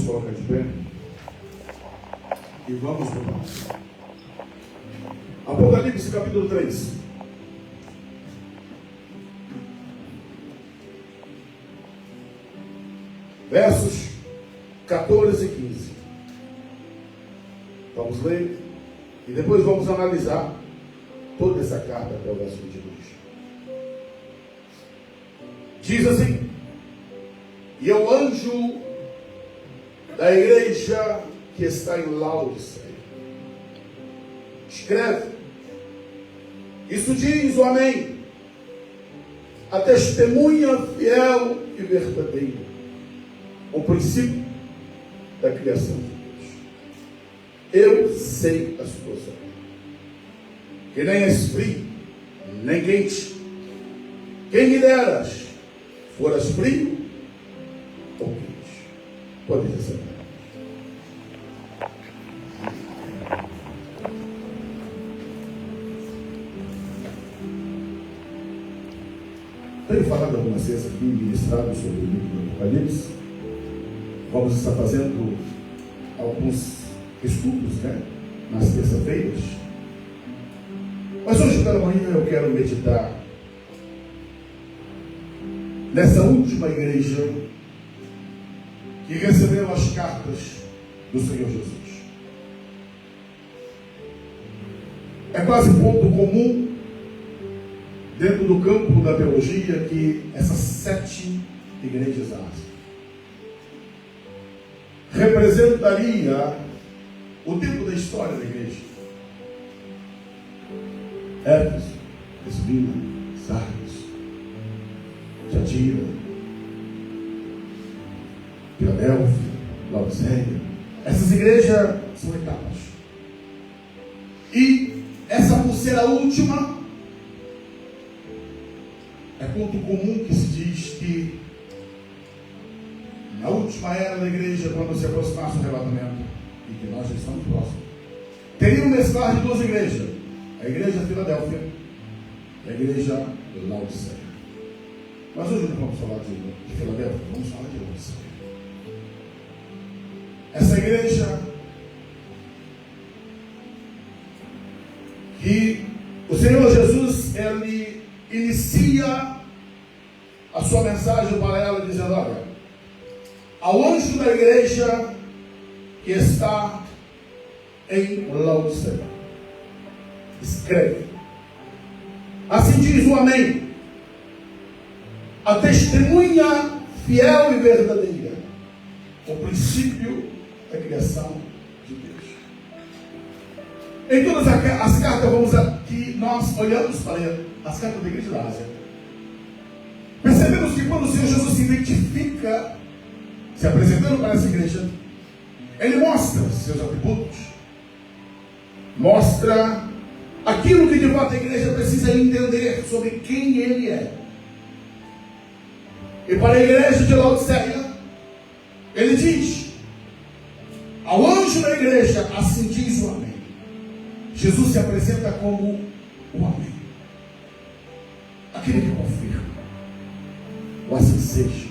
colocar de pé e vamos orar. Apocalipse capítulo 3. Versos 14 e 15. Vamos ler e depois vamos analisar toda essa carta até o verso 22. Diz assim: e o anjo da igreja que está em Laodiceia escreve: isso diz o Amém, a testemunha fiel e verdadeira, o princípio da criação de Deus. Eu sei as tuas obras, que nem és frio, nem quente. Quem me deras, foras frio ou quente. Pode receber. Tenho falado algumas vezes aqui, ministrado sobre o livro do Apocalipse. Vamos estar fazendo alguns estudos, nas terça-feiras. Mas hoje pela manhã eu quero meditar nessa última igreja que recebeu as cartas do Senhor Jesus. É quase ponto comum dentro do campo da teologia que essas 7 igrejas Ásia representaria o tempo da história da igreja. Éfeso, Esmirna, Sardes, Tiatira, Filadélfia, Laodiceia. Essas igrejas são etapas. E essa, por ser a última, é ponto comum que se diz que na última era da igreja, quando se aproximasse o arrebatamento, e que nós já estamos próximos, teria um mesclar de 2 igrejas: a igreja de Filadélfia e a igreja de Laodiceia. Mas hoje não vamos falar de Filadélfia, vamos falar de Laodiceia. Essa igreja que o Senhor Jesus, ele inicia a sua mensagem para ela dizendo: olha, ao anjo da igreja que está em Laodiceia, escreve: assim diz o Amém, a testemunha fiel e verdadeira, o princípio da criação de Deus. Em todas as cartas, vamos aqui, nós olhamos para as cartas da igreja da Ásia, percebemos que quando o Senhor Jesus se identifica, se apresentando para essa igreja, ele mostra seus atributos, mostra aquilo que de fato a igreja precisa entender sobre quem ele é. E para a igreja de Laodiceia, ele diz: ao anjo da igreja, assim diz o Amém. Jesus se apresenta como o Amém, aquele que confirma, o assim seja.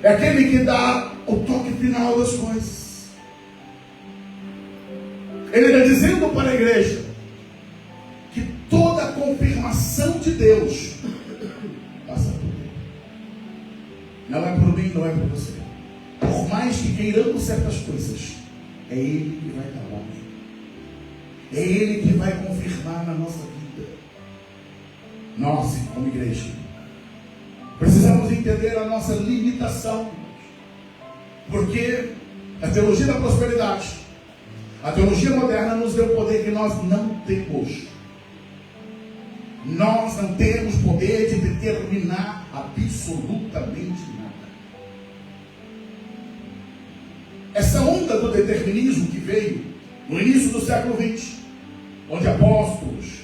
É aquele que dá o toque final das coisas. Ele está dizendo para a igreja que toda a confirmação de Deus passa por ele. Não é por mim, não é por você. Por mais que queiramos certas coisas, é Ele que vai dar o amém. É Ele que vai confirmar na nossa vida. Nós, como igreja, precisamos entender a nossa limitação, porque a teologia da prosperidade, a teologia moderna, nos deu poder que nós não temos. Nós não temos poder de determinar absolutamente nada. Essa onda do determinismo que veio no início do século XX, onde apóstolos,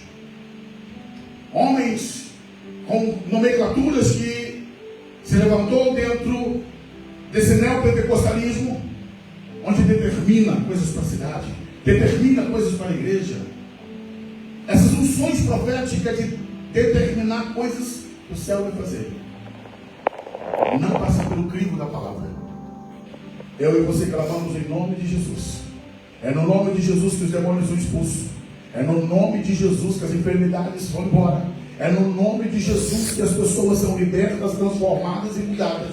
homens com nomenclaturas que se levantou dentro desse neopentecostalismo, onde determina coisas para a cidade, determina coisas para a igreja. Essas unções proféticas de determinar coisas que o céu vai fazer, não passa pelo crivo da palavra. Eu e você clamamos em nome de Jesus. É no nome de Jesus que os demônios são expulsos. É no nome de Jesus que as enfermidades vão embora. É no nome de Jesus que as pessoas são libertas, transformadas e mudadas.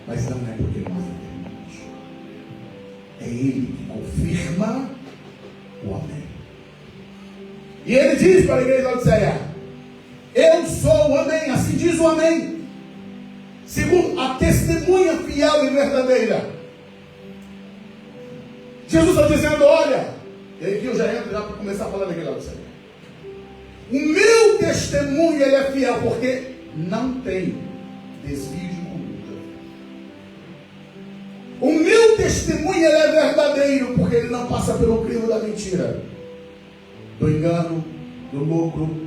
Mas não é porque nós entendemos. É Ele que confirma o amém. E Ele diz para a igreja de Laodiceia: eu sou o amém. Assim diz o amém, segundo a testemunha fiel e verdadeira. Jesus está dizendo: olha, e aqui eu já entro para começar a falar daquele lado. O meu testemunho ele é fiel, porque não tem desvio de conduta. O meu testemunho ele é verdadeiro, porque ele não passa pelo crivo da mentira, do engano, do lucro.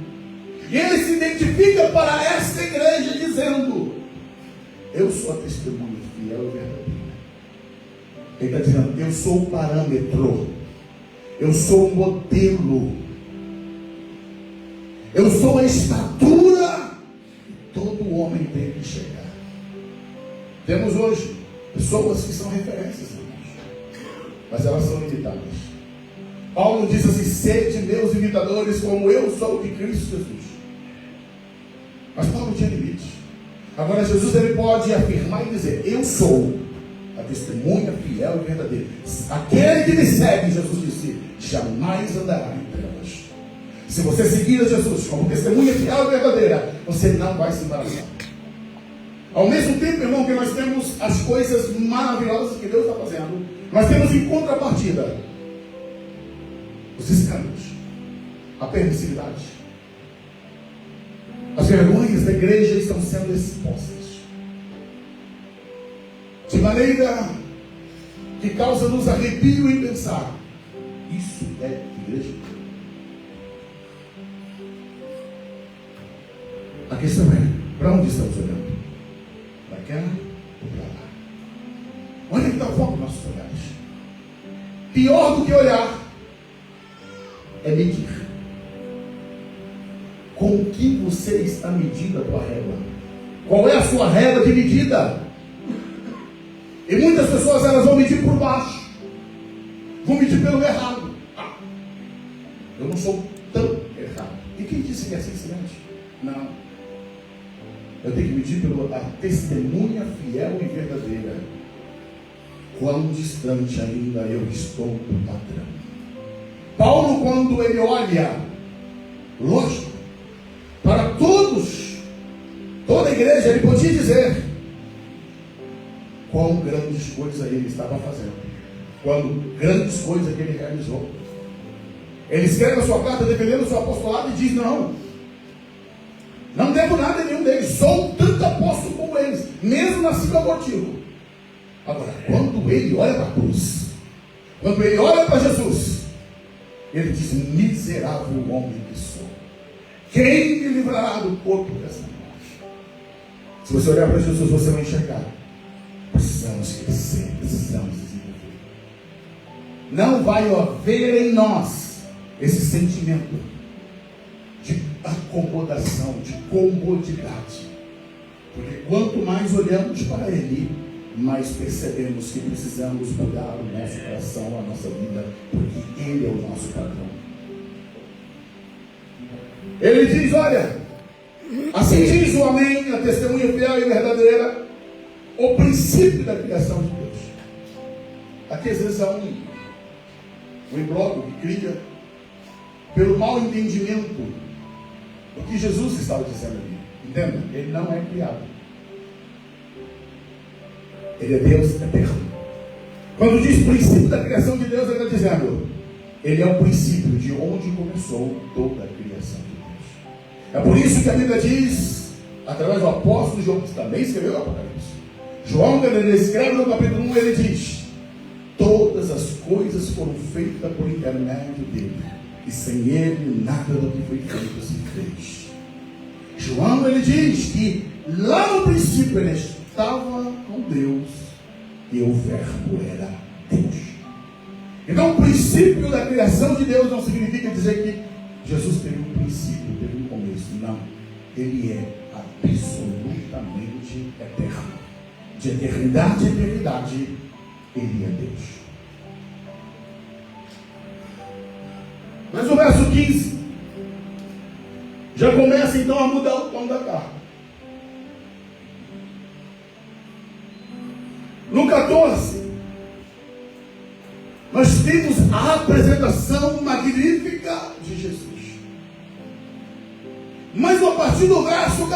E ele se identifica para esta igreja dizendo: eu sou a testemunha fiel e verdadeira. Ele está dizendo: eu sou o parâmetro, eu sou o modelo, eu sou a estatura que todo homem tem que chegar. Temos hoje pessoas que são referências, irmãos, mas elas são limitadas. Paulo diz assim: sede meus imitadores, como eu sou de Cristo Jesus. Mas Paulo tinha limites. Agora Jesus ele pode afirmar e dizer: eu sou a testemunha fiel e verdadeira. Aquele que me segue, Jesus disse, jamais andará em trevas. Se você seguir a Jesus como testemunha fiel e verdadeira, você não vai se embaraçar. Ao mesmo tempo, irmão, que nós temos as coisas maravilhosas que Deus está fazendo, nós temos em contrapartida os escândalos, a permissividade. As vergonhas da igreja estão sendo expostas de maneira que causa-nos arrepio em pensar: isso é igreja? A questão é: para onde estamos olhando? Para cá ou para lá? Onde é que está o foco dos nossos olhares? Pior do que olhar é medir. Com o que você está medindo a tua régua? Qual é a sua régua de medida? E muitas pessoas elas vão medir por baixo, vão medir pelo errado. Eu não sou tão errado. E quem disse que é assim, silêncio? Não. Eu tenho que medir pela testemunha fiel e verdadeira. Quão distante ainda eu estou do padrão. Paulo, quando ele olha, lógico, para todos, toda a igreja, ele podia dizer quão grandes coisas ele estava fazendo, quando grandes coisas que ele realizou. Ele escreve a sua carta defendendo o seu apostolado e diz: não devo nada a nenhum deles, sou um tanto apóstolo como eles, mesmo nascido abortivo. Agora, quando ele olha para a cruz, quando ele olha para Jesus, ele diz: miserável homem que sou, quem me livrará do corpo dessa morte? Se você olhar para Jesus, você vai enxergar: precisamos crescer, precisamos desenvolver. Não vai haver em nós esse sentimento de acomodação, de comodidade, porque quanto mais olhamos para Ele, mais percebemos que precisamos mudar o nosso coração, a nossa vida, porque Ele é o nosso padrão. Ele diz: olha, assim diz o amém, a testemunha fiel e verdadeira, o princípio da criação de Deus. Aqui às vezes há um imbróglio que cria pelo mau entendimento do que Jesus estava dizendo ali. Entenda, ele não é criado, ele é Deus eterno. Quando diz princípio da criação de Deus, ele está dizendo: ele é o princípio de onde começou toda a criação de Deus. É por isso que a Bíblia diz, através do apóstolo João, que também escreveu o Apocalipse, João, quando ele escreve no capítulo 1, ele diz: todas as coisas foram feitas por intermédio dele, e sem ele nada do que foi feito se fez. João, ele diz que lá no princípio ele estava com Deus e o verbo era Deus. Então o princípio da criação de Deus não significa dizer que Jesus teve um princípio, teve um começo. Não, ele é absolutamente eterno. De eternidade a eternidade, iria a Deus. Mas o verso 15 já começa então a mudar o tom da carta. No 14, nós temos a apresentação magnífica de Jesus. Mas a partir do verso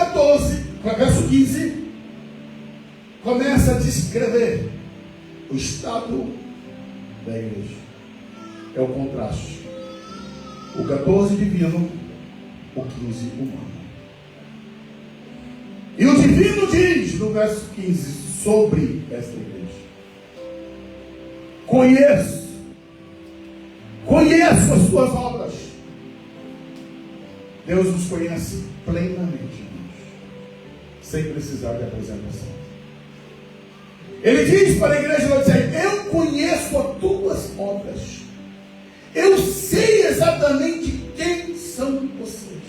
15, começa a descrever o estado da igreja. É o contraste. O 14 divino, o 15 humano. E o divino diz no verso 15 sobre esta igreja: conheço as suas obras. Deus nos conhece plenamente, irmãos, sem precisar de apresentação. Ele diz para a igreja de Laodiceia: eu conheço as tuas obras. Eu sei exatamente quem são vocês.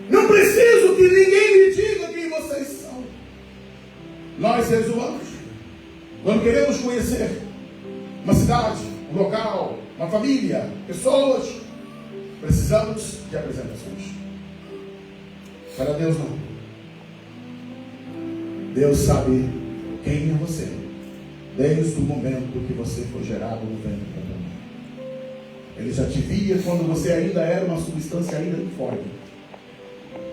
Não preciso que ninguém me diga quem vocês são. Nós, seres humanos, quando queremos conhecer uma cidade, um local, uma família, pessoas, precisamos de apresentações. Para Deus não. Deus sabe quem é você, desde o momento que você foi gerado no ventre da tua mãe. Ele já te via quando você ainda era uma substância ainda informe.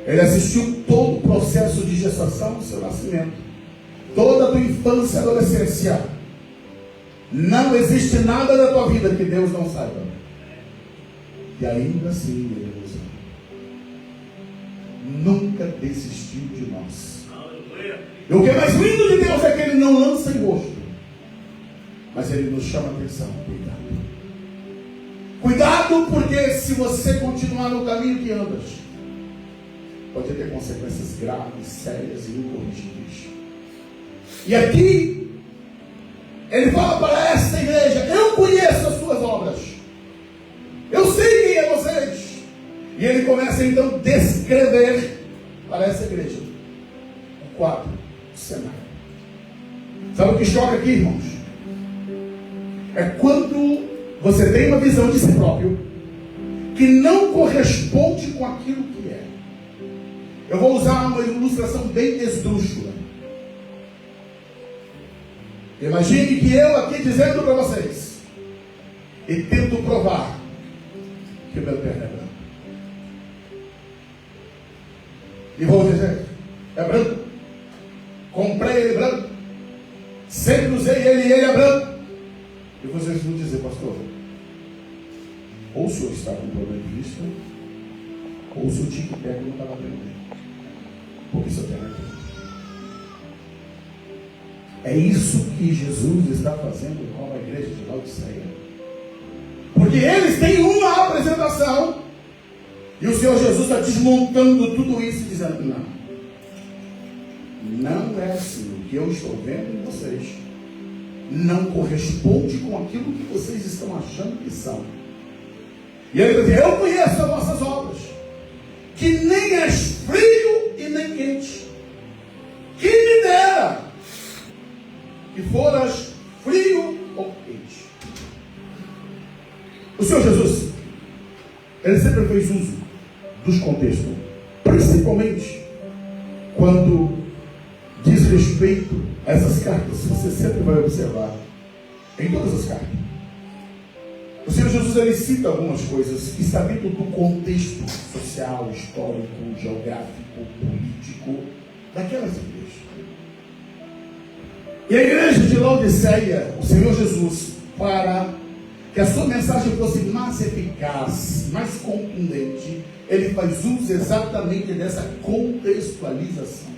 Ele assistiu todo o processo de gestação do seu nascimento, toda a tua infância e adolescência. Não existe nada da tua vida que Deus não saiba. E ainda assim Ele nos ama. Nunca desistiu de nós. E o que é mais lindo de Deus é que Ele não lança em rosto, mas Ele nos chama a atenção. Cuidado, porque se você continuar no caminho que andas, pode ter consequências graves, sérias e incorrigíveis. E aqui Ele fala para esta igreja: eu conheço as suas obras, eu sei quem é vocês. E Ele começa então a descrever para essa igreja o quadro, o cenário. Sabe o que choca aqui, irmãos? É quando você tem uma visão de si próprio que não corresponde com aquilo que é. Eu vou usar uma ilustração bem esdrúxula. Imagine que eu aqui dizendo para vocês, e tento provar que o meu terno é branco. E vou dizer: é branco. Comprei ele branco. Sempre usei ele e ele é branco. E vocês vão dizer: pastor, ou o senhor está com problema de vista, ou o seu tique-teco não estava aprendendo. Porque isso é branco. É isso que Jesus está fazendo com a igreja de Laodiceia. Porque eles têm uma apresentação, e o Senhor Jesus está desmontando tudo isso, dizendo: não é assim. O que eu estou vendo em vocês não corresponde com aquilo que vocês estão achando que são. E ele diz: eu conheço as vossas obras, que nem és frio e nem quente. Que me dera que foras frio ou quente. O Senhor Jesus, Ele sempre fez uso dos contextos, principalmente quando diz respeito a essas cartas. Você sempre vai observar em todas as cartas. O Senhor Jesus, Ele cita algumas coisas que está dentro do contexto social, histórico, geográfico, político daquelas igrejas. E a igreja de Laodiceia, o Senhor Jesus, para que a sua mensagem fosse mais eficaz, mais contundente, Ele faz uso exatamente dessa contextualização.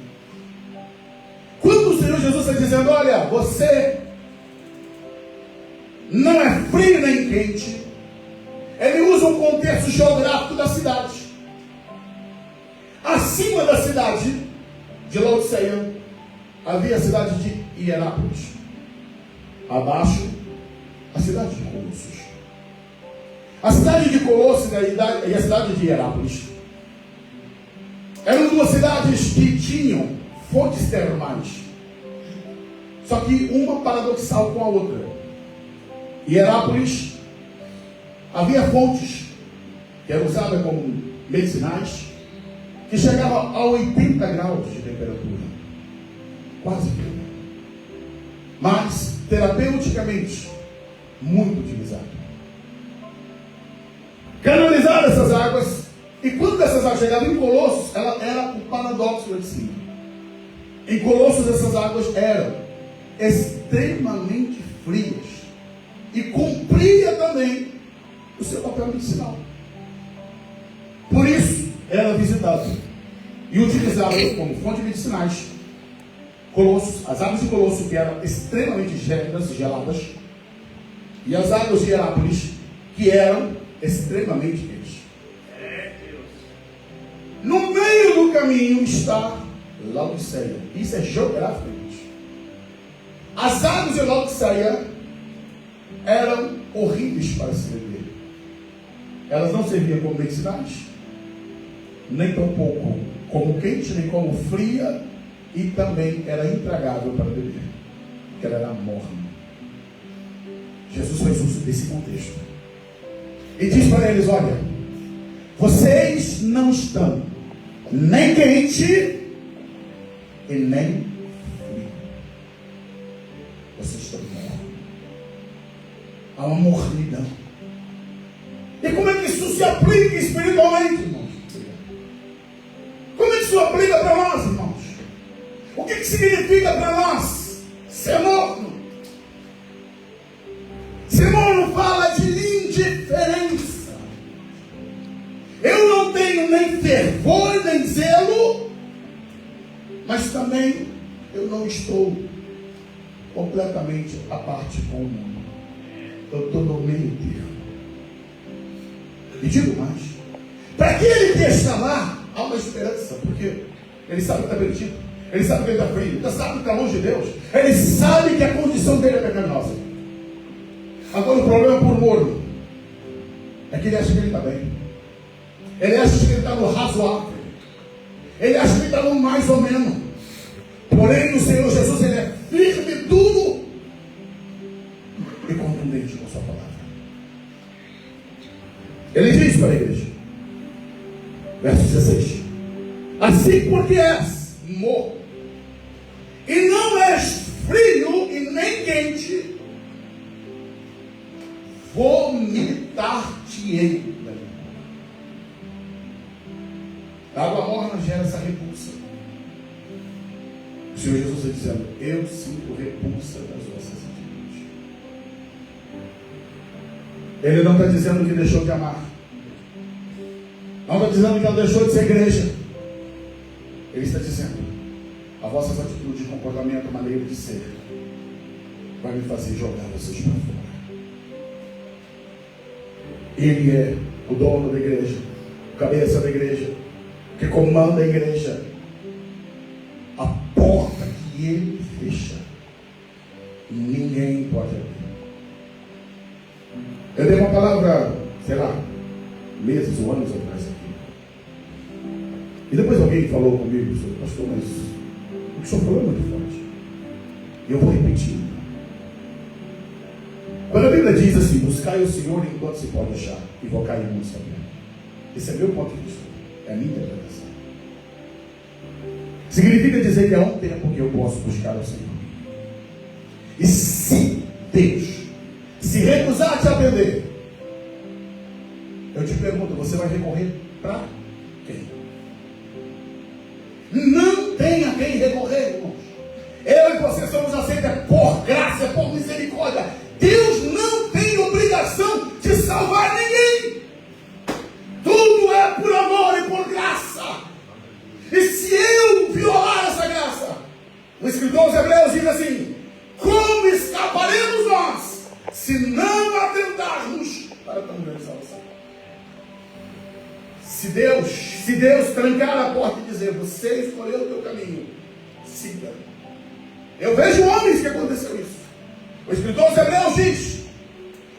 Quando o Senhor Jesus está dizendo: olha, você não é frio nem quente, Ele usa um contexto geográfico da cidade. Acima da cidade de Laodiceia havia a cidade de Hierápolis. Abaixo, a cidade de Colossos. A cidade de Colossos e a cidade de Hierápolis eram duas cidades que tinham fontes termais. só que uma paradoxal com a outra. Hierápolis havia fontes que eram usadas como medicinais, que chegavam a 80 graus de temperatura, quase frio, mas terapeuticamente muito utilizado. Canalizar essas águas, e quando essas águas chegavam em Colossos, ela era o paradoxo lá de cima. Em Colossos essas águas eram extremamente frias e cumpria também o seu papel medicinal. Por isso era visitado e utilizado como fonte de medicinais Colossos, as águas de Colossos, que eram extremamente gélidas, geladas, e as águas de Hierápolis, que eram extremamente quentes. No meio do caminho está Laodiceia. Isso é geograficamente. As águas de Laodiceia eram horríveis para se beber. Elas não serviam como medicinais, nem tampouco como quente, nem como fria, e também era intragável para beber, porque ela era morna. Jesus faz uso desse contexto e diz para eles: olha, vocês não estão nem quente e nem frio, vocês estão mornos. Há uma mornidão. E como é que isso se aplica espiritualmente, irmãos? Como é que isso aplica para nós, irmãos? O que significa para nós ser morno? Ser morno fala de indiferença. Eu não tenho nem fervor, nem zelo, mas também eu não estou completamente à parte com o mundo. Eu estou no meio termo. E digo mais: para aquele que está lá, há uma esperança, porque ele sabe que está perdido, ele sabe que ele está frio, ele sabe que está longe de Deus, ele sabe que a condição dele é pecaminosa. Agora o problema por morno é que ele acha que ele está bem, ele acha que ele está no razoável, ele acha que ele está no mais ou menos. Porém o Senhor Jesus, ele é firme, duro e contundente com a sua palavra. Ele diz para a igreja, verso 16: assim porque és morno e não és frio e nem quente, vomitar-te-ei. A água morna gera essa repulsa. O Senhor Jesus está dizendo: eu sinto repulsa das vossas atitudes. Ele não está dizendo que deixou de amar, não está dizendo que ela deixou de ser igreja. Ele está dizendo: as vossas atitudes, comportamento, maneira de ser, vai me fazer jogar vocês para fora. Ele é o dono da igreja, o cabeça da igreja, que comanda a igreja. A porta que ele fecha, ninguém pode abrir. Eu dei uma palavra, sei lá, meses ou anos atrás aqui. E depois alguém falou comigo: pastor, mas o que o senhor falou é muito forte. E eu vou repetir. Quando a Bíblia diz assim: buscai o Senhor enquanto se pode achar, invocar em mundo saber. Esse é meu ponto de vista, é a minha interpretação. Significa dizer que há um tempo que eu posso buscar o Senhor. E se Deus se recusar a te atender, eu te pergunto: você vai recorrer para quem? Não tem a quem recorrer, irmãos. Eu e você somos aceitos por graça, por misericórdia. Deus não tem obrigação de salvar ninguém. Tudo é por amor e por graça. E se eu violar essa graça, o escritor aos Hebreus diz assim: como escaparemos nós se não atentarmos para tão grande salvação? Se Deus trancar a porta e dizer: você escolheu o teu caminho, siga. Eu vejo homens que aconteceu isso. O escritor aos Hebreus diz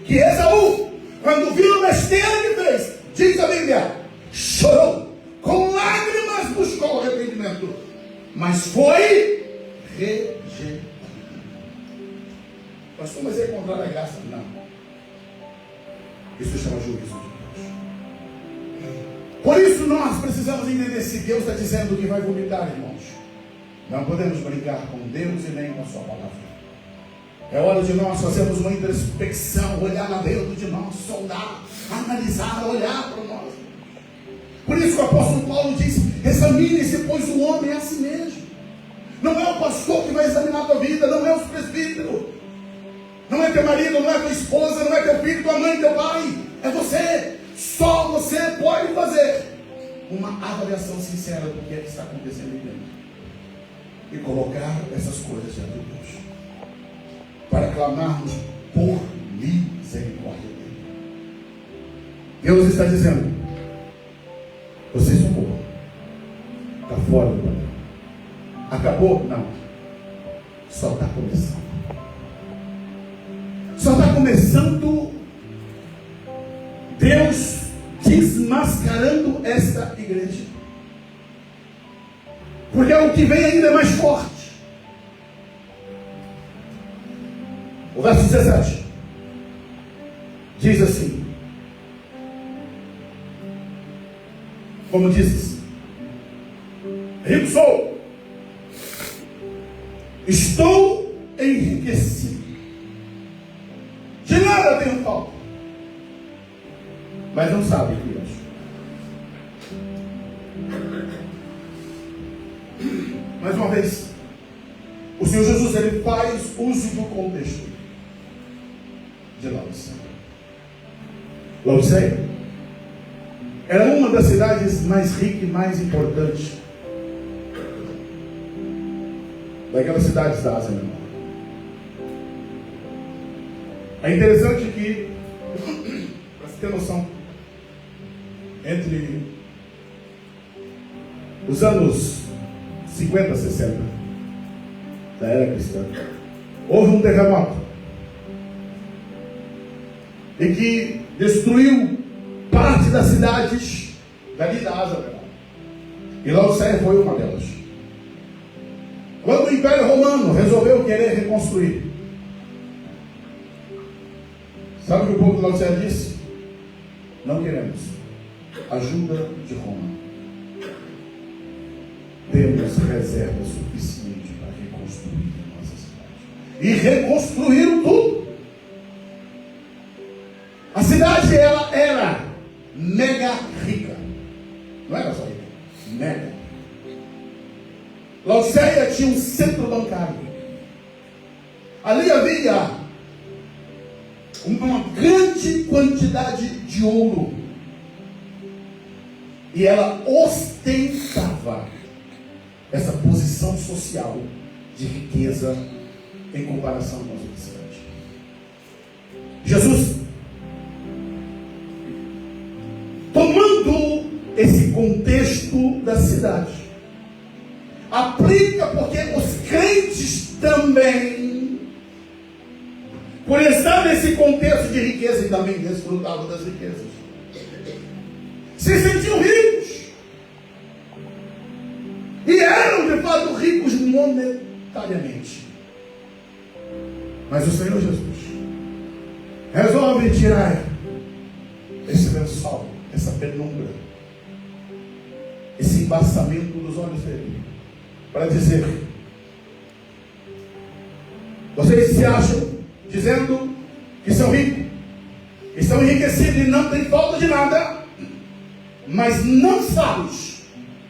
que Esaú, quando viu a besteira que fez, diz a Bíblia, chorou, com lágrimas buscou arrependimento, mas foi rejeitado. Pastor, mas é contrário à graça. Não. Isso chama juízo de Deus. Por isso nós precisamos entender se Deus está dizendo que vai vomitar, irmãos. Não podemos brincar com Deus e nem com a sua palavra. É hora de nós fazermos uma introspecção, olhar lá dentro de nós, sondar, analisar, olhar para nós. Por isso que o apóstolo Paulo diz: examine-se, pois o homem é a si mesmo. Não é o pastor que vai examinar a tua vida, não é os presbíteros, não é teu marido, não é tua esposa, não é teu filho, tua mãe, teu pai. É você. Só você pode fazer uma avaliação sincera do que é que está acontecendo em dentro e colocar essas coisas diante de Deus, para clamarmos por misericórdia dele. Deus está dizendo: vocês são boa, está fora do padrão. Acabou? Não. Só está começando. Só está começando Deus desmascarando esta igreja. Porque o que vem ainda é mais forte. O verso 17 diz assim: como dizes, rico sou, estou enriquecido, de nada tenho falta, mas não sabe o que acho. Mais uma vez, o Senhor Jesus, ele faz uso do contexto de Laodiceia. Laodiceia era uma das cidades mais ricas e mais importantes daquelas cidades da Ásia Menor. É interessante que, para você ter noção, entre os anos 50, 60 da era cristã, houve um terremoto e que destruiu parte das cidades dali da Ásia Menor. E Laodiceia foi uma delas. Quando o Império Romano resolveu querer reconstruir, sabe o que o povo de Laodiceia disse? Não queremos ajuda de Roma. Temos reserva suficiente para reconstruir a nossa cidade. E reconstruíram tudo. A cidade, ela era mega rica. Não era só rica, mega. Laodiceia tinha um centro bancário. Ali havia uma grande quantidade de ouro. E ela ostentava essa posição social de riqueza em comparação com as outras cidades. Jesus, tomando esse contexto da cidade, aplica porque os crentes também, por estar nesse contexto de riqueza, e também desfrutavam das riquezas, se sentiam ricos. E eram de fato ricos monetariamente. Mas o Senhor Jesus resolve tirar esse lençol, essa penumbra, esse embaçamento dos olhos dele, para dizer: vocês se acham dizendo que são ricos, que estão enriquecidos e não têm falta de nada, mas não sabes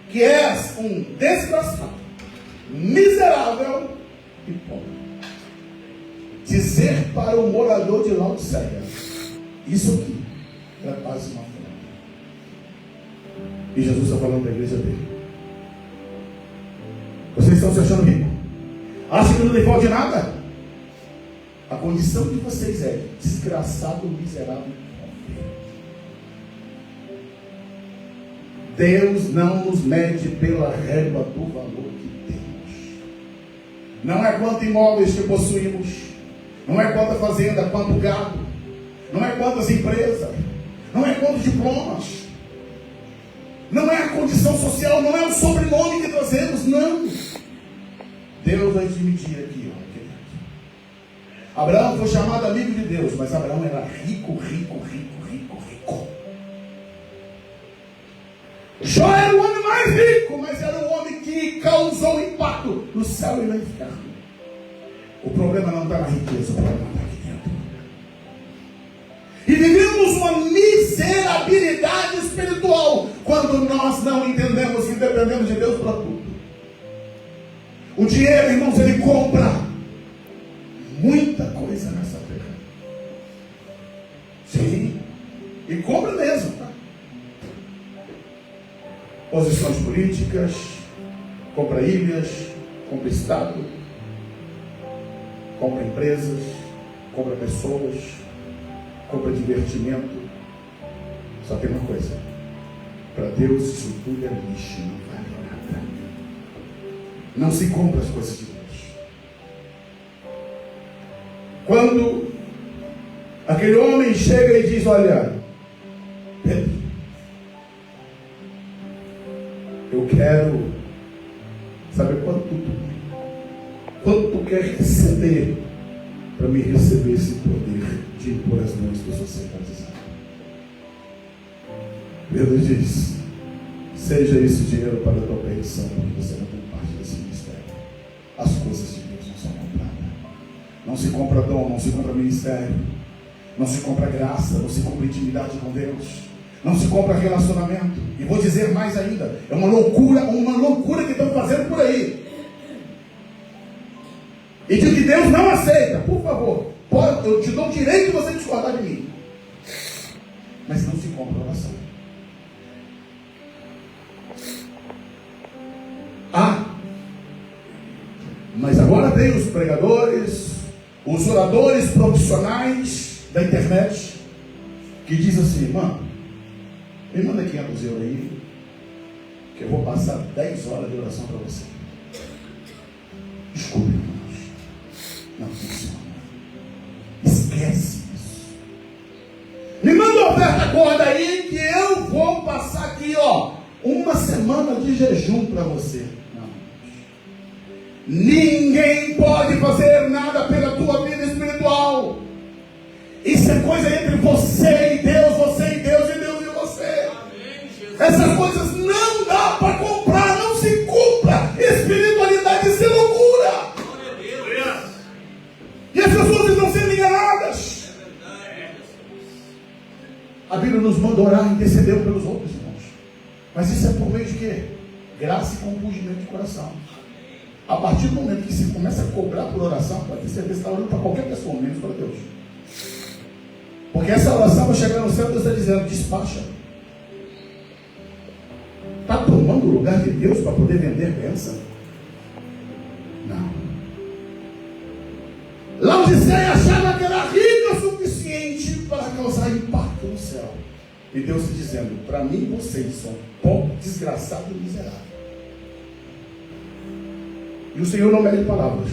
que és um desgraçado, miserável e pobre. Dizer para o morador de Laodiceia: isso aqui é quase uma fome. E Jesus está falando da igreja dele: vocês estão se achando ricos? Acham que não tem falta de nada? A condição de vocês é desgraçado, miserável e pobre. Deus não nos mede pela régua do valor que temos. Não é quantos imóveis que possuímos, não é quanta fazenda, quanto gado, não é quantas empresas, não é quantos diplomas, não é a condição social, não é o sobrenome que trazemos, não. Deus vai te medir aqui, ó, Abraão foi chamado amigo de Deus, mas Abraão era rico. Jó era o homem mais rico, mas era o homem que causou impacto no céu e no inferno. O problema não está na riqueza, o problema está aqui dentro. E vivemos uma miserabilidade espiritual quando nós não entendemos e dependemos de Deus para tudo. O dinheiro, irmãos, ele compra muita coisa nessa terra. Sim, e compra mesmo, tá? Posições políticas, compra ilhas, compra estado, compra empresas, compra pessoas, compra divertimento. Só tem uma coisa: para Deus isso tudo é lixo, não vale nada. Não se compra as coisas de Deus. Quando aquele homem chega e diz: olha, Pedro, eu quero saber quanto tu quer receber para me receber esse poder de impor as mãos dos socializados. Pedro diz: seja esse dinheiro para a tua perdição, porque você não tem parte desse ministério. As coisas de Deus não são compradas. Não se compra dom, não se compra ministério, não se compra graça, não se compra intimidade com Deus, não se compra relacionamento. E vou dizer mais ainda, é uma loucura que estão fazendo por aí. E de que Deus não aceita. Por favor, eu te dou o direito de você discordar de mim, mas não se compra oração. Mas agora tem os pregadores, os oradores profissionais da internet, que diz assim: mano, me manda 500 euros aí, que eu vou passar 10 horas de oração para você. Desculpe, irmãos, não funciona. Esquece isso. Me manda uma oferta gorda aí, que eu vou passar aqui, ó, uma semana de jejum para você. Ninguém pode fazer nada pela tua vida espiritual. Isso é coisa entre você e Deus e Deus e você. Essas coisas não dá para comprar, não se compra. Espiritualidade, isso é loucura. E as pessoas estão sendo enganadas. A Bíblia nos manda orar e interceder pelos outros, irmãos. Mas isso é por meio de quê? Graça e compungimento de coração. A partir do momento que se começa a cobrar por oração, pode ter certeza que está orando para qualquer pessoa, menos para Deus. Porque essa oração vai chegar no céu, Deus está dizendo: despacha. Está tomando o lugar de Deus para poder vender bênção? Não. Laodiceia achava que era rica o suficiente para causar impacto no céu. E Deus está dizendo: para mim vocês são pobre, desgraçado e miserável. E o Senhor não mede palavras.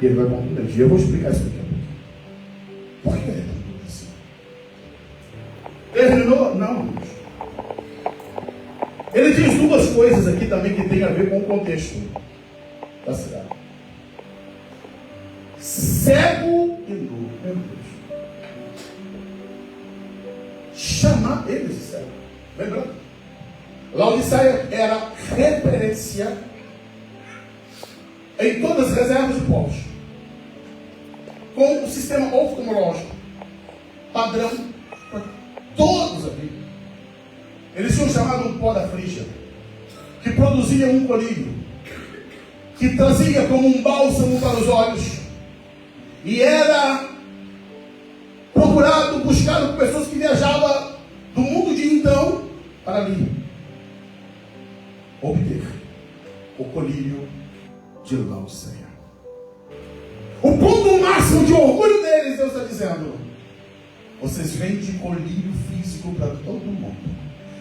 E Ele vai contundente. E eu vou explicar isso daqui a pouco. Por que Ele é tão assim? Terminou? Não, irmãos. Ele diz duas coisas aqui também que tem a ver com o contexto da cidade. Cego e nu. Meu Deus. Chamar eles de cego. Lembrando? Laodiceia era referência em todas as reservas de povos, com o sistema oftalmológico padrão para todos aqui. Eles tinham chamado um pó da Frígia, que produzia um colírio, que trazia como um bálsamo para os olhos, e era procurado, buscado por pessoas que viajavam do mundo de então para ali, obter o colírio de Laodiceia. O ponto máximo de orgulho deles, Deus está dizendo: vocês vendem colírio físico para todo mundo,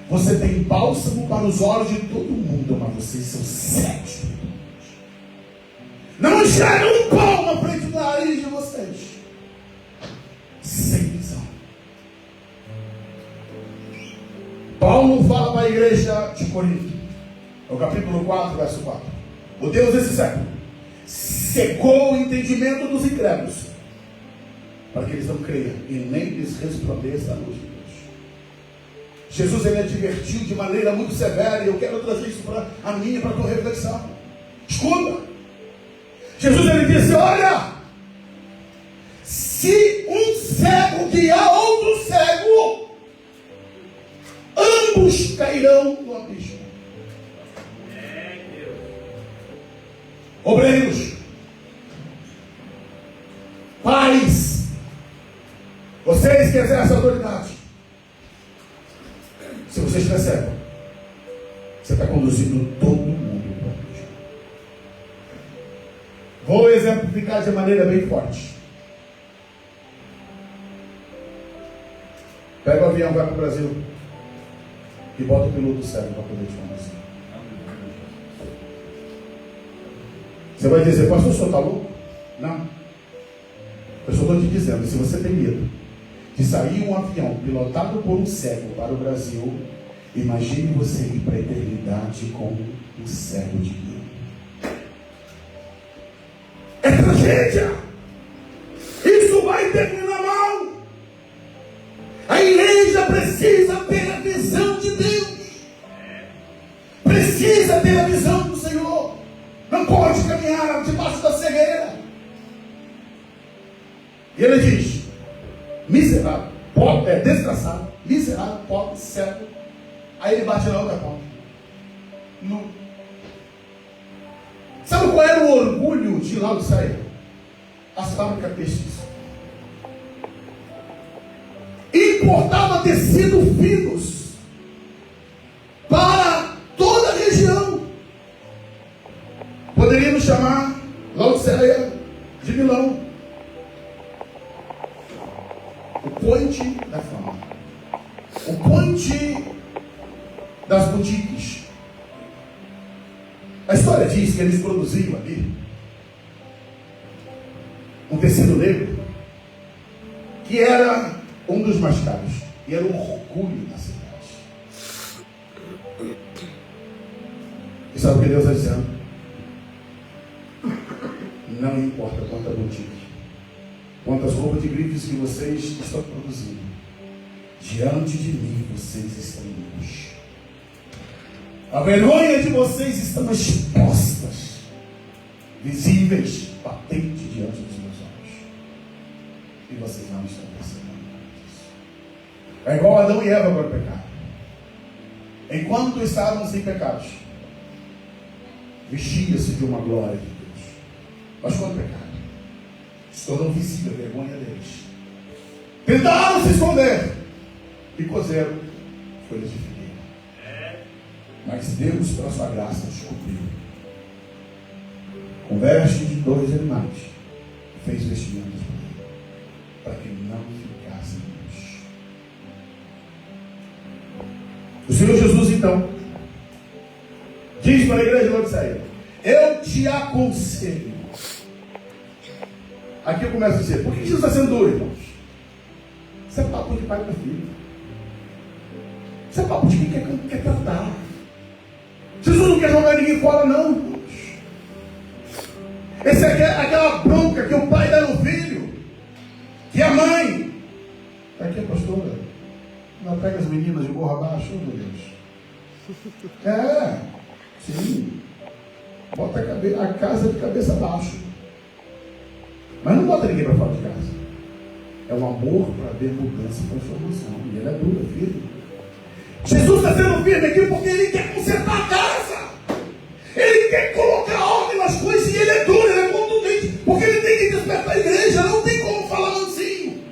você tem bálsamo para os olhos de todo mundo, mas vocês são cegos. Não enxergam um pau na frente do nariz de vocês, sem visão. Paulo fala para a igreja de Corinto, no capítulo 4, verso 4: o Deus desse século secou o entendimento dos incrédulos, para que eles não creiam e nem lhes resplandeça a luz de Deus. Jesus, ele advertiu de maneira muito severa, e eu quero trazer isso para a minha, para a tua reflexão. Escuta, Jesus, ele disse: olha, se um cego guiar outro cego, ambos cairão no abismo. Obreiros, pais, vocês que exercem autoridade, se vocês percebem, você está conduzindo todo mundo para o abismo. Vou exemplificar de maneira bem forte. Pega o avião, vai para o Brasil e bota o piloto cego para poder te conduzir. Você vai dizer: pastor, o senhor está louco? Não. Eu só estou te dizendo, se você tem medo de sair um avião pilotado por um cego para o Brasil, imagine você ir para a eternidade com um cego de guia. É tragédia. Isso vai terminar mal. A igreja precisa ter a visão de Deus. Precisa ter a visão do Senhor. Não pode caminhar debaixo da cegueira. E ele diz: miserável, pobre, desgraçado, miserável, pobre, cego. Aí ele bate na outra ponta. Não. Sabe qual era o orgulho de Laodiceia? As fábricas textis. Importava tecidos finos para toda a região. Poderíamos chamar Laodiceia de Milão, o point da fama, o point das boutiques. A história diz que eles produziam ali um tecido negro que era um dos mais caros e era um orgulho da cidade. E sabe o que Deus está dizendo? Não importa quanta boutique, quantas roupas de grifes que vocês estão produzindo, diante de mim vocês estão nus. A vergonha de vocês estão expostas, visíveis, patente diante dos meus olhos. E vocês não estão percebendo disso. É igual Adão e Eva para o pecado. Enquanto estavam sem pecados, vestia-se de uma glória de Deus. Mas quando pecaram, se tornou visível a vergonha deles. Tentaram se esconder e cozeram folhas de figueira. Mas Deus, pela sua graça, os cobriu com vestes de 2 animais, fez vestimentas para que não ficassem nus. O Senhor Jesus, então, diz para a igreja de Laodiceia: eu te aconselho. Aqui eu começo a dizer: por que Jesus está sendo duro, irmãos? Isso é papo de pai para filho. Isso é papo de quem quer tratar. Jesus não quer jogar ninguém fora, não, irmãos. Essa é aquela bronca que o pai dá no filho, que a mãe. Está aqui a pastora. Ela pega as meninas de gorro abaixo, oh, meu Deus. Sim. Bota a casa de cabeça abaixo. Mas não bota ninguém para fora de casa. É um amor para ver mudança e transformação. E ele é duro, filho. Jesus está sendo firme aqui porque ele quer consertar a casa. Ele quer colocar ordem nas coisas e ele é duro, ele é contundente. Porque ele tem que despertar a igreja. Não tem como falar mansinho.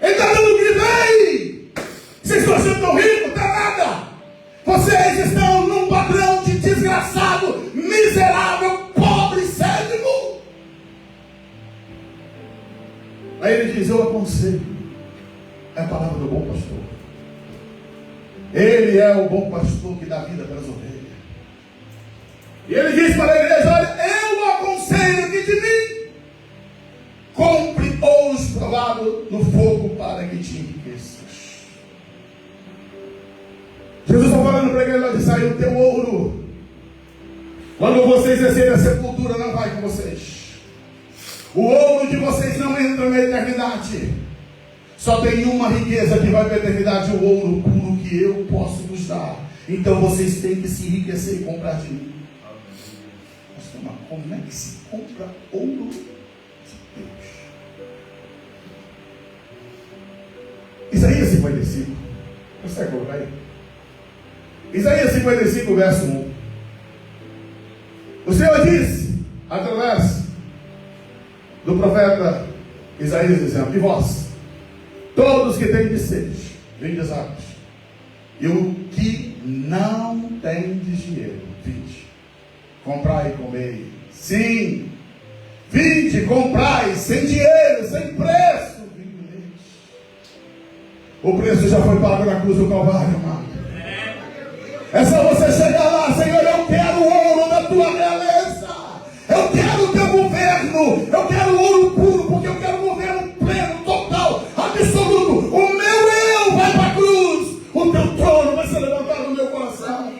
Ele está dando grito: ei! Vocês estão achando tão rico? Está nada. Vocês estão num padrão de desgraçado, miserável, pobre, cego. Aí ele diz: eu aconselho. É a palavra do bom pastor. Ele é o bom pastor que dá vida para as ovelhas. E ele diz para a igreja: olha, eu aconselho que de mim compre ouros provados no fogo para que te enriqueças. Jesus está falando para a igreja de sair o teu ouro. Quando vocês descerem a sepultura, não vai com vocês. O ouro de vocês não entra na eternidade. Só tem uma riqueza que vai para a eternidade, o ouro puro que eu posso vos dar. Então vocês têm que se enriquecer e comprar de mim. Mas como é que se compra ouro de Deus? Isaías 55. Você vai colocar aí? Isaías 55, verso 1. O Senhor disse, através do profeta Isaías, dizendo: e vós, todos que têm de sede, vindes águas, e o que não tendes dinheiro, vinde, comprai e comei. Sim, vinde, comprai, sem dinheiro, sem preço, vinho e leite. O preço já foi pago na cruz do Calvário, amado. É só você chegar lá: Senhor, eu quero o ouro da tua realeza, eu quero o teu governo, eu quero o ouro puro, porque eu quero um governo pleno, total, absoluto. O meu eu vai para a cruz, o teu trono vai ser levantado no meu coração.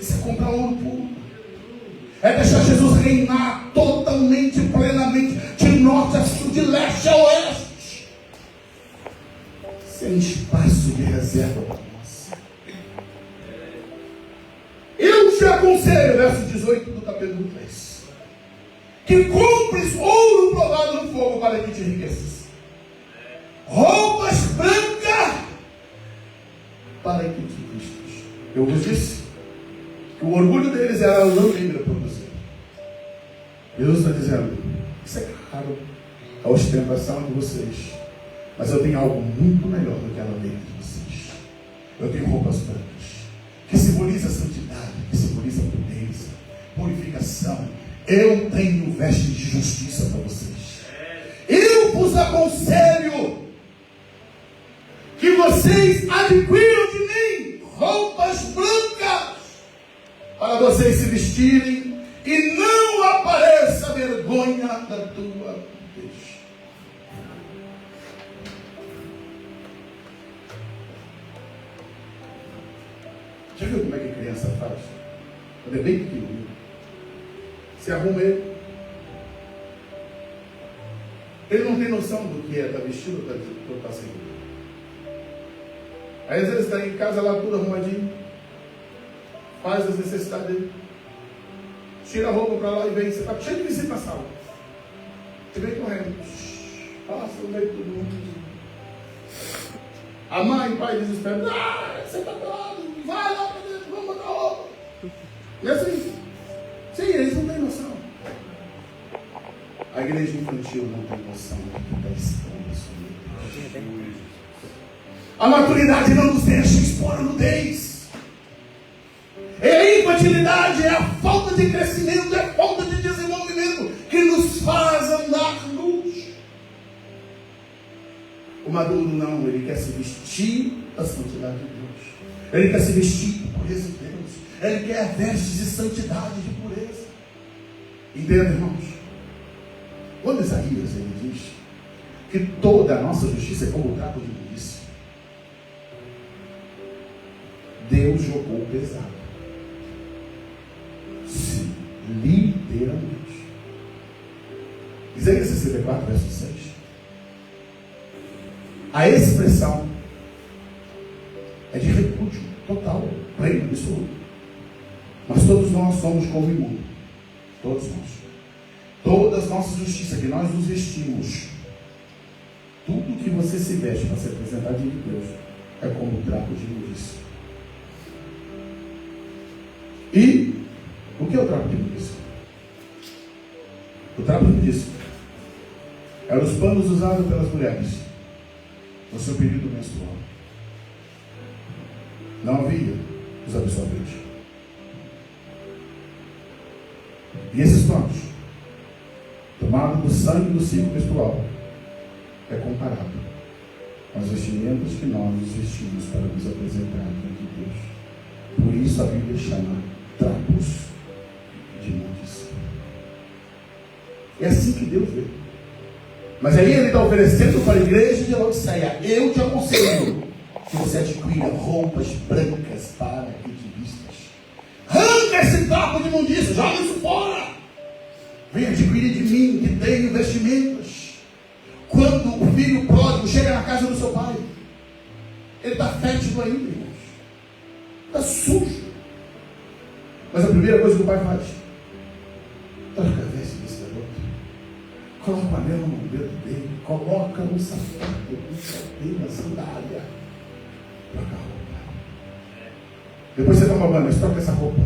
Isso é comprar ouro puro, é deixar Jesus reinar totalmente, plenamente, de norte a sul, de leste a oeste, sem espaço de reserva para nós. Eu te aconselho, verso 18 do capítulo 3, que compres ouro provado no fogo para que te enriqueças, roupas brancas para que te vistas. Eu vos disse que o orgulho deles era a lã negra produzida. Jesus está dizendo: isso é caro, a ostentação de vocês, mas eu tenho algo muito melhor do que a lã negra de vocês. Eu tenho roupas brancas, que simboliza santidade, que simboliza pureza, purificação. Eu tenho vestes de justiça para vocês. Eu vos aconselho que vocês adquiram de mim roupas brancas, para vocês se vestirem, e não apareça a vergonha da tua veste. Já viu como é que a criança faz? Quando é bem pequenininho, se arruma ele. Ele não tem noção do que é estar vestido ou estar sem. Aí às vezes está em casa lá tudo arrumadinho, faz as necessidades dele, tira a roupa para lá e vem. Você está cheio de visita na sala, você vem correndo, passa no meio de todo mundo. A mãe e o pai desesperam: você está pelado, vai lá para dentro, vamos botar roupa. E assim, sim, eles não têm noção. A igreja infantil não tem noção do que está expondo a sua nudez. A maturidade não nos deixa expor a nudez. E a infantilidade é a falta de crescimento, é a falta de desenvolvimento que nos faz andar nus. O maduro não, ele quer se vestir da santidade de Deus. Ele quer se vestir de pureza de Deus. Ele quer vestes de santidade, de pureza. Entende, irmãos? Quando Isaías ele diz que toda a nossa justiça é como o trapo de imundícia, Deus jogou pesado. Sim, literalmente. Isaías 64, verso 6. A expressão é de repúdio total, pleno, absoluto. Mas todos nós somos como imundo. Todos nós. Todas as nossas justiças que nós nos vestimos, tudo que você se veste para se apresentar diante de Deus, é como o trapo de imundícia. E o que é o trapo de imundícia? O trapo de imundícia eram os panos usados pelas mulheres no seu período menstrual. Não havia os absorventes. E esses panos, tomados do sangue do ciclo menstrual, é comparado com as vestimentas que nós nos vestimos para nos apresentar diante de Deus. Por isso a Bíblia chama trapos de imundícia. É assim que Deus vê. Mas aí ele está oferecendo para a igreja de Laodiceia: eu te aconselho que você adquira roupas brancas para que te vistas. Arranca esse trapo de imundícia, joga isso fora. vem adquirir de mim, que tenho vestimentas. Quando o filho pródigo chega na casa do seu pai, ele está fétido ainda, irmãos. Está sujo. Mas a primeira coisa que o pai faz: troca a veste desse garoto, coloca o anel no dedo dele, coloca um sapato, uma sandália, troca a roupa. Depois você toma banho, mas troca essa roupa.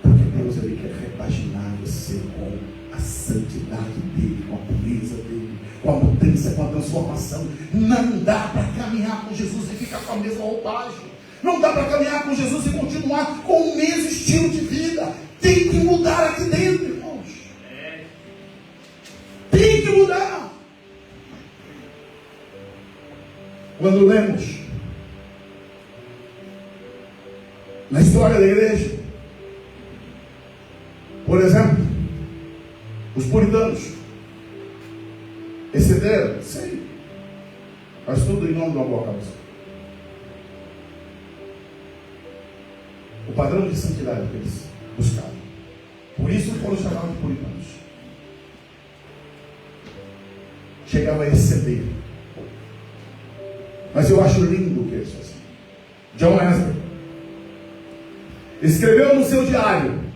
Porque Deus, ele quer repaginar você com a santidade dele, com a pureza dele, com a mudança, com a transformação. Não dá para caminhar com Jesus e ficar com a mesma roupagem. Não dá para caminhar com Jesus e continuar com o mesmo estilo de vida. Tem que mudar aqui dentro, irmãos. Tem que mudar. Quando lemos na história da igreja, por exemplo, os puritanos excederam, sim, mas tudo em nome de uma boa causa. O padrão de santidade que eles buscavam. Por isso foram chamados de puritanos. Chegava a exceder. Mas eu acho lindo o que eles faziam. John Wesley escreveu no seu diário.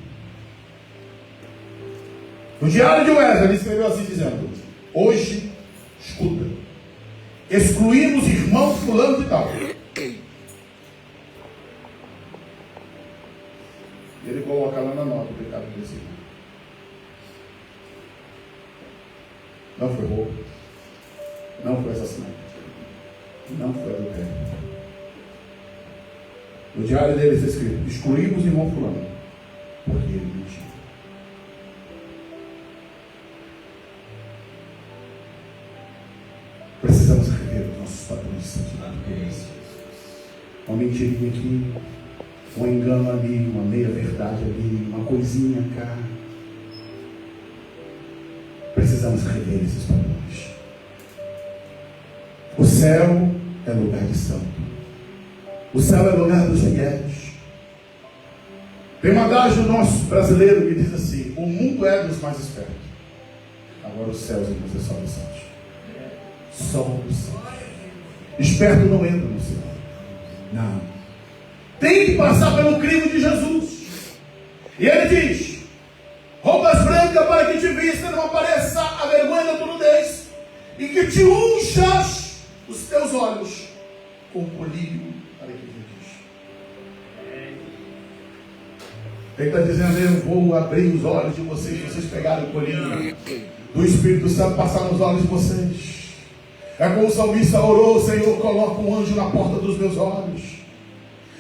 No diário de Wesley, ele escreveu assim dizendo: hoje, escuta, excluímos irmãos fulano de tal. Ele coloca lá na nota o pecado desse irmão. Não foi roubo, não foi assassinato, não foi adultério. No diário dele está escrito: excluímos irmão fulano, porque ele mentiu. Precisamos rever os nossos padrões de santidade e pureza. Uma mentirinha aqui, um engano ali, uma meia verdade ali, uma coisinha cá. Precisamos rever esses padrões. O céu é lugar de santo. O céu é lugar dos fiéis. Tem uma adagio nosso brasileiro que diz assim: o mundo é dos mais espertos, agora os céus é só dos santos. Só dos santos. Esperto não entra no céu. Não. Tem que passar pelo crivo de Jesus. E ele diz: roupas brancas para que te vista não apareça a vergonha da tua nudez, e que te unchas os teus olhos com colírio para que vejas. Ele está dizendo: eu vou abrir os olhos de vocês pegarem o colírio do Espírito Santo, passar nos olhos de vocês. É como o salmista orou: Senhor, coloca um anjo na porta dos meus olhos.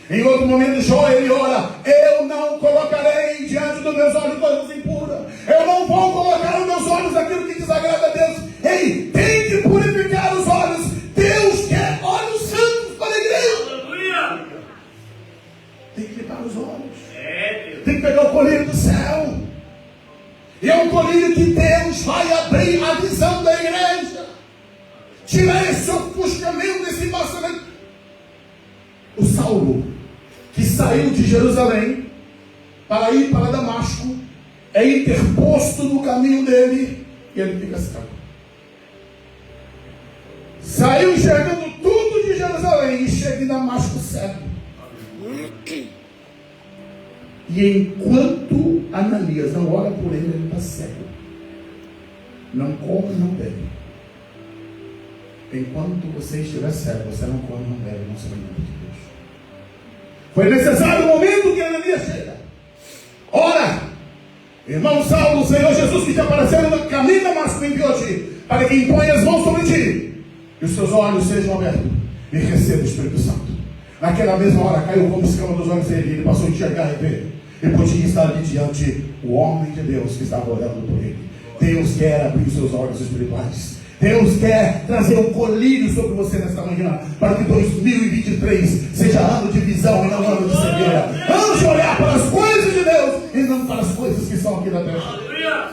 Em outro momento, Jó, ele ora: eu não colocarei diante dos meus olhos coisas impuras. Eu não vou colocar nos meus olhos aquilo que desagrada a Deus. Ei, tem que purificar os olhos. Deus quer olhos santos para a igreja. Aleluia. Tem que limpar os olhos. Tem que pegar o colírio do céu. E é um colírio que Deus vai abrir a visão da igreja. Tirar esse ofuscamento, esse embaçamento. O Saulo, que saiu de Jerusalém para ir para Damasco, é interposto no caminho dele e ele fica cego. Saiu enxergando tudo de Jerusalém e chega em Damasco cego. E enquanto Ananias não ora por ele, ele está cego. Não come, não bebe. Enquanto você estiver cego, você não come, não bebe, não se alimenta de Deus. Foi necessário o momento que Ananias chega. Ora, irmão Saulo, o Senhor Jesus que te apareceu no caminho da Damasco enviou-te para que imponha as mãos sobre ti e os seus olhos sejam abertos e receba o Espírito Santo. Naquela mesma hora caiu como escama dos olhos dele, ele passou a enxergar e ver. E podia estar ali diante o homem de Deus que estava orando por ele. Deus quer abrir os seus olhos espirituais. Deus quer trazer um colírio sobre você nesta manhã, para que 2023 seja ano de visão e não ano de cegueira. Ano de olhar para as coisas de Deus e não para as coisas que estão aqui na terra.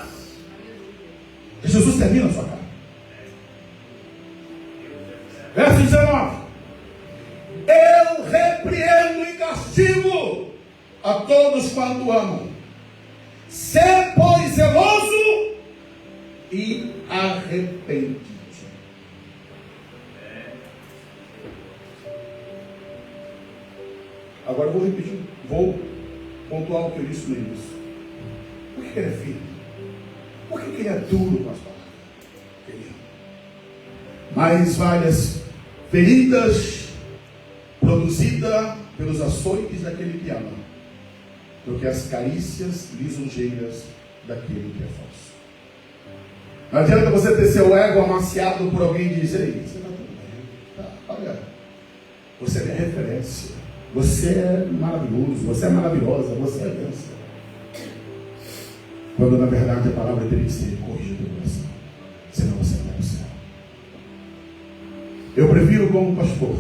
E Jesus termina a sua cara. Verso 19: eu repreendo e castigo a todos quanto amam. Sempre zeloso e arrependido. Agora eu vou repetir, vou pontuar o que eu disse no início. Por que ele é firme? Por que ele é duro com as palavras? Mais várias feridas produzidas pelos açoites daquele que ama, do que as carícias lisonjeiras daquele que é falso. Não adianta você ter seu ego amaciado por alguém e dizer: ei, você está tudo bem, tá, olha, você é minha referência, você é maravilhoso, você é maravilhosa, você é bênção. Quando na verdade a palavra teria que ser corrigida do coração, senão você não vai para o céu. Eu prefiro, como pastor,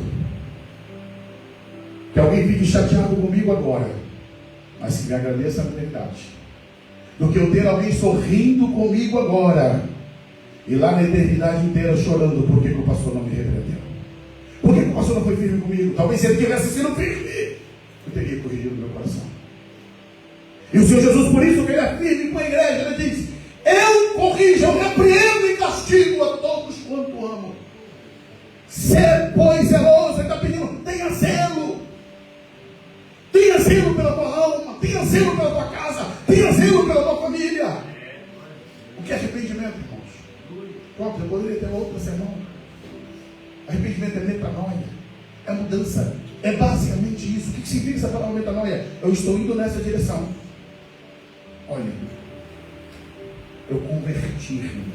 que alguém fique chateado comigo agora, mas que me agradeça na eternidade, do que eu ter alguém sorrindo comigo agora e lá na eternidade inteira chorando porque o pastor não me repreendeu, porque o pastor não foi firme comigo. Talvez se ele tivesse sido firme, eu teria corrigido meu coração. E o Senhor Jesus, por isso que ele é firme com a igreja, ele diz: eu corrijo, eu repreendo e castigo a todos quanto amo. Ser, pois, zeloso. Ele está pedindo: tenha zelo. Tenha zelo pela tua alma, tenha zelo pela tua casa, tenha zelo pela tua família. O que é arrependimento, irmãos? Pronto, eu poderia ter outro sermão. Arrependimento é metanoia, é mudança, é basicamente isso. O que significa essa palavra metanoia? Eu estou indo nessa direção. Olha, eu converti-me.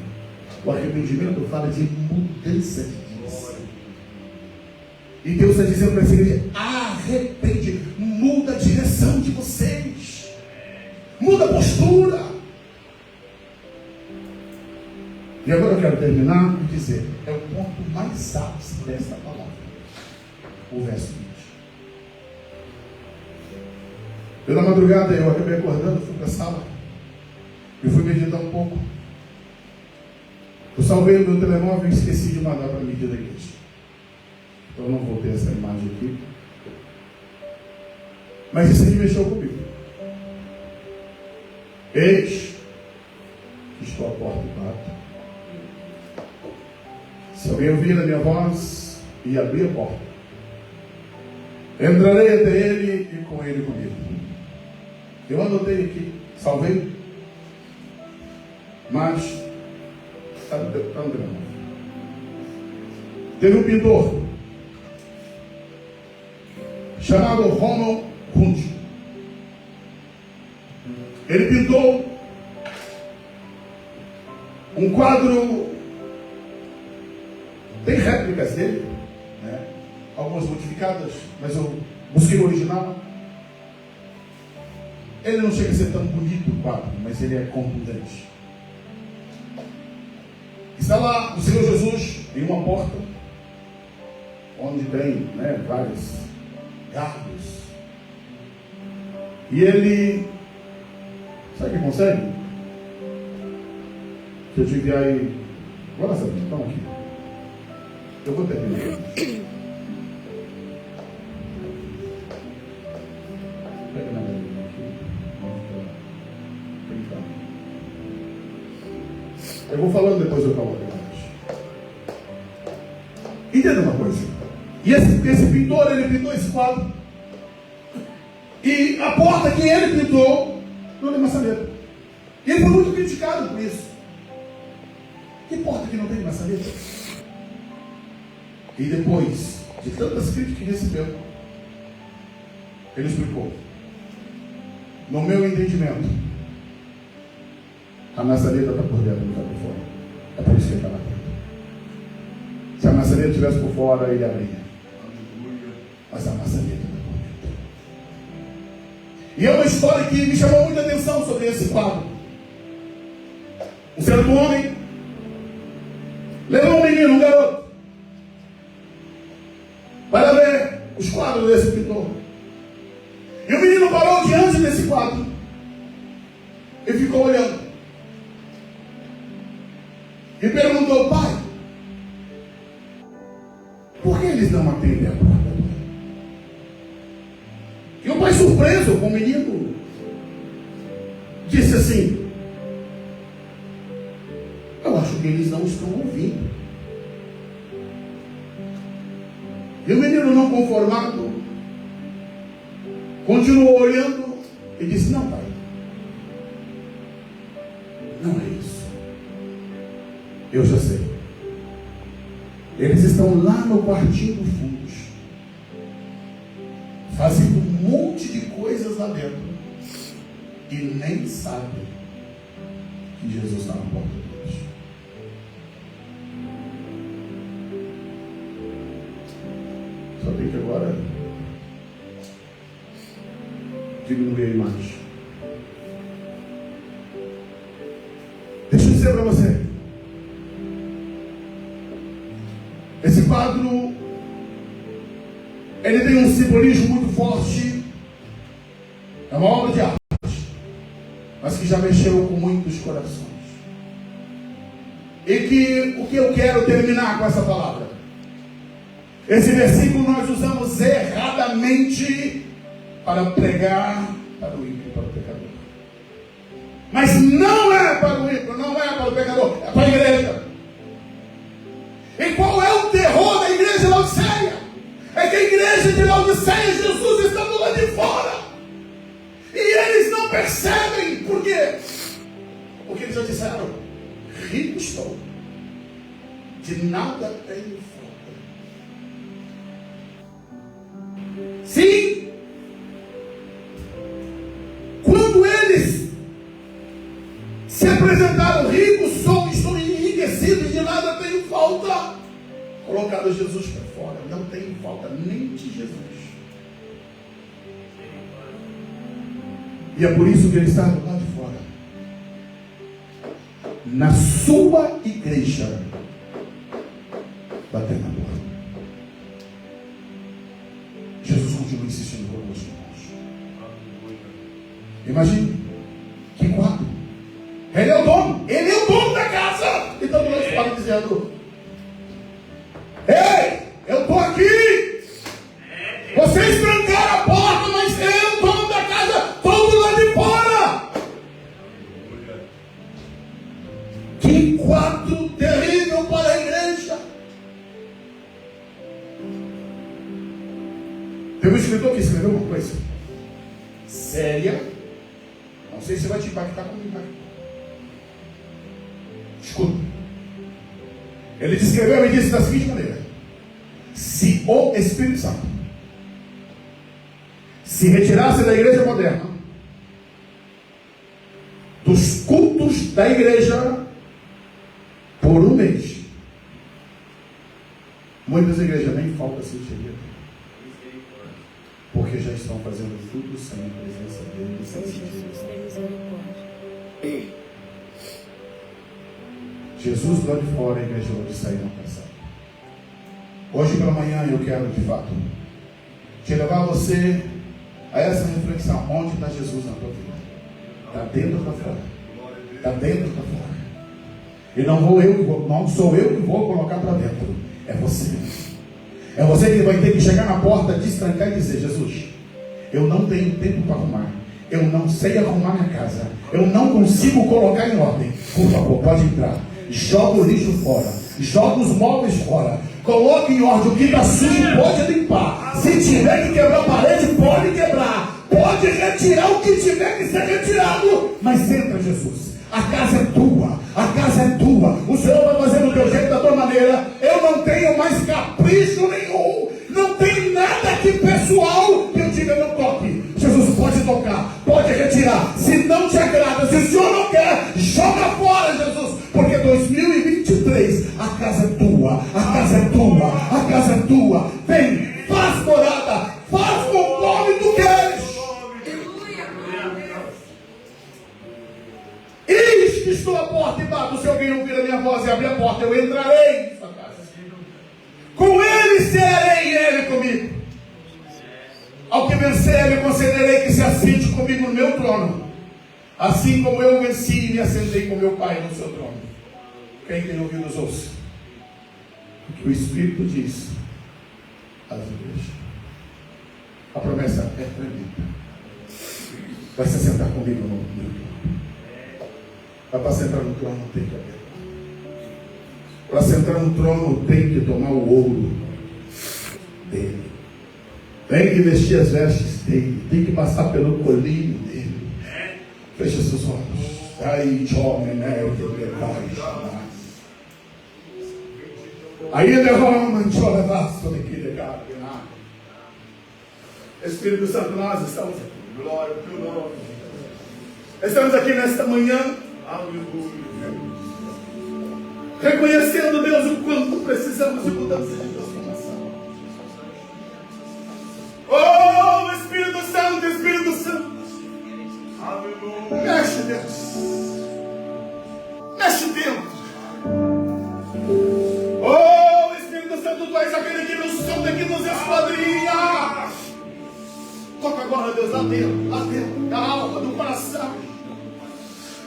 O arrependimento fala de mudança de direção. E Deus está dizendo para essa igreja: arrepende, muda a direção de vocês, muda a postura. E agora eu quero terminar e dizer: é o ponto mais ápice dessa palavra, o verso 20. Eu na madrugada, eu acabei acordando, fui para a sala, eu fui meditar um pouco. Eu salvei o meu telemóvel e esqueci de mandar para a mídia da igreja. Então eu não vou ter essa imagem aqui. Mas isso aí mexeu comigo. Eis que estou à porta e bato. Se alguém ouvir a minha voz e abrir a porta, entrarei até ele e com ele comigo. Eu anotei aqui, salvei, mas está no telemóvel. Teve um pintor chamado Ronald Kunz. Ele pintou um quadro, tem réplicas dele, né? Algumas modificadas, mas eu busquei o original. Ele não chega a ser tão bonito o quadro, mas ele é contundente. Está lá o Senhor Jesus em uma porta, onde tem, né, vários galhos. E ele, sabe o que consegue? Se eu te enviar aí, olha essa, estão aqui. Eu vou terminar. Pega na minha aqui. Eu vou falando, depois eu coloco. Entenda uma coisa. E esse pintor, ele pintou esse quadro. E a porta que ele pintou não tem maçaneta. E ele foi muito criticado por isso. Que porta que não tem maçaneta? E depois de tantas críticas que recebeu, ele explicou: no meu entendimento, a maçaneta está por dentro, não está por fora. É por isso que ele está lá dentro. Se a maçaneta estivesse por fora, ele abria. Mas a maçaneta está por dentro. E é uma história que me chamou muita atenção sobre esse quadro. Um certo homem levou um menino, um garoto, para ver os quadros desse pintor. E o menino parou diante desse quadro e ficou olhando. E perguntou: pai, por que eles não atendem a porta? E o pai, surpreso com o menino, disse assim: Eu acho que eles não estão ouvindo. E o menino, não conformado, continuou olhando e disse: não, pai, não é isso. Eu já sei. Eles estão lá no quartinho do fundo, fazendo um monte de coisas lá dentro, e nem sabem que Jesus está na porta deles. Só tem que agora diminuir a imagem. Deixa eu dizer para você, esse quadro, ele tem um simbolismo muito forte. É uma obra de arte, mas que já mexeu com muitos corações. E que o que eu quero terminar com essa palavra, esse versículo nós usamos erradamente para pregar para o ímpio e para o pecador. Mas não é para o ímpio, não é para o pecador, é para a igreja. E qual é o terror da igreja de Laodiceia? É que a igreja de Laodiceia, Jesus está do lado de fora. E eles não percebem. Por quê? Porque eles já disseram: rico estou, de nada tenho falta. Sim, quando eles se apresentaram ricos, estou enriquecido, de nada tenho falta, colocaram Jesus para fora. Não tenho falta nem de Jesus. E é por isso que ele está do lado de fora. Na sua igreja, batendo na porta. Jesus continua insistindo conosco, irmãos. Imagine que quadro. Ele é o dono. Ele é o dono da casa. E todo mundo fala dizendo: ei, eu estou aqui. Vocês trancaram a porta, mas eu, dono da casa, estou do lado de fora. Que quadro terrível para a igreja. Teve um escritor que escreveu uma coisa séria. Não sei se vai te impactar como impactar. Escuta. Ele descreveu e disse da seguinte maneira: se o Espírito Santo se retirasse da igreja moderna, dos cultos da igreja, por um mês, muitas igrejas nem falta sentiria, porque já estão fazendo tudo sem a presença dele, sem sentir. Jesus lá de fora, a igreja de sair não pensar. Hoje pela manhã eu quero de fato te levar você a essa reflexão. Onde está Jesus na tua vida? Está dentro ou está fora? Está dentro ou está fora? E não sou eu que vou colocar para dentro. É você. É você que vai ter que chegar na porta, destrancar e dizer: Jesus, eu não tenho tempo para arrumar. Eu não sei arrumar minha casa. Eu não consigo colocar em ordem. Por favor, pode entrar. Joga o lixo fora. Joga os móveis fora. Coloque em ordem. O que está sujo pode limpar. Se tiver que quebrar a parede, pode quebrar. Pode retirar o que tiver que ser retirado. Mas entra, Jesus. A casa é tua. A casa é tua. O Senhor vai fazer do teu jeito, da tua maneira. Eu não tenho mais capricho nenhum. Não tem nada aqui pessoal que eu diga: não toque. Jesus, pode tocar. Pode retirar. Se não te agrada, se o Senhor não quer, joga fora, Jesus. Porque 2023, a casa é tua. A casa é tua. A casa é tua. Vem, faz morada. Faz conforme tu queres. Eis que estou à porta e bato. Se alguém ouvir a minha voz e abrir a porta, eu entrarei em sua casa. Com ele serei, ele comigo. Ao que vencer, eu concederei que se assente comigo no meu trono, assim como eu venci e me assentei com meu Pai no seu trono. Quem tem ouvidos, ouça o que o Espírito diz às igrejas. A promessa é tremenda. Vai se sentar comigo no meu trono. Vai para sentar no trono, não tem que haver. Para sentar no trono tem que tomar o ouro dele. Tem que vestir as vestes dele. Tem que passar pelo colinho dele. Fecha seus olhos. Aí, jovem, né? Aí derrama, chora, basta daquele cara. Espírito Santo, nós estamos aqui. Glória ao teu nome. Estamos aqui nesta manhã. Aleluia. Reconhecendo, Deus, o quanto precisamos de mudança de transformação. Oh, Espírito Santo, Espírito Santo. Aleluia. Mexe, Deus. Mexe dentro. Oh, Espírito Santo, tu és aquele que nos sonda, que nos esquadrinha. Toca agora, Deus, lá dentro, da alma, do coração.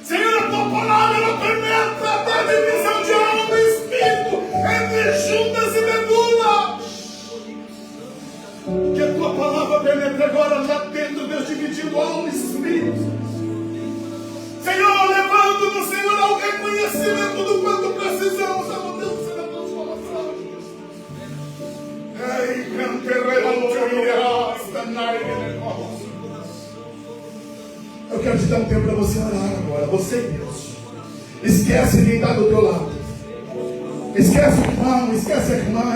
Senhor, a tua palavra ela penetra até a divisão de alma e espírito, entre juntas e medulas. Que a tua palavra penetre agora lá dentro, Deus, dividindo alma e espírito. Senhor, levando-nos, Senhor, ao reconhecimento do quanto precisamos da mudança da transformação. Ei, eu quero te dar um tempo para você orar agora. Você e Deus. Esquece quem está do teu lado. Esquece o irmão, esquece a irmã.